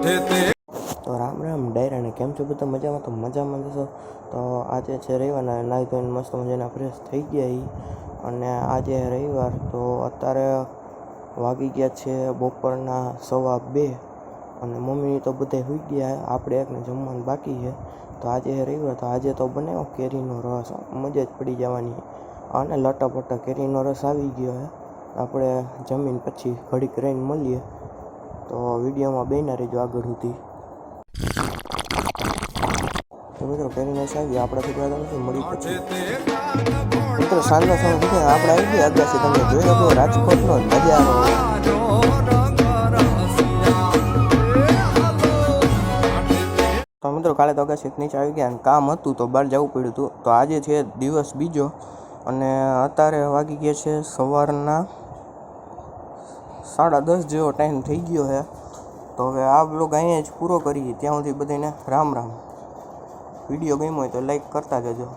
તો રામ રામ ડાયરાને કેમ છો બધા મજામાં? તો મજામાં જશો. તો આજે છે રવિવારના નાહી ધોઈને મસ્ત મજાના ફ્રેશ થઈ ગયા અને આજે રવિવાર તો અત્યારે વાગી ગયા છે બપોરના 2:15 અને મમ્મી તો બધે સૂઈ ગયા. આપણે એકને જમવાનું બાકી છે. તો આજે રવિવાર તો આજે તો બનાવ્યો કેરીનો રસ, મજા જ પડી જવાની. અને લટાપટા કેરીનો રસ આવી ગયો છે. આપણે જમીન પછી ઘડીક રહીને મળીએ. તો વિડીયોમાં બેના રહેજો આગળ સુધી. તો મિત્રો કેરીનો રસ આવી આપણે થોડા નથી મળી પછી મિત્રો સાંજનો સમય સુધી આપણે આવી ગયા અગાસી. તમે જોઈ શકો રાજકોટનો નજારો. તો મિત્રો કાલે તો અગાસી નીચે આવી ગયા અને કામ હતું તો બહાર જવું પડ્યું હતું. તો આજે છે દિવસ બીજો અને અત્યારે વાગી ગયા છે સવારના 10:30 જેવો ટાઈમ થઈ ગયો છે. તો હવે આ બ્લોગ અહીંયા જ પૂરો કરીએ. ત્યાં સુધી બધાને રામ રામ. વિડીયો ગમ્યો હોય તો લાઈક કરતા જજો.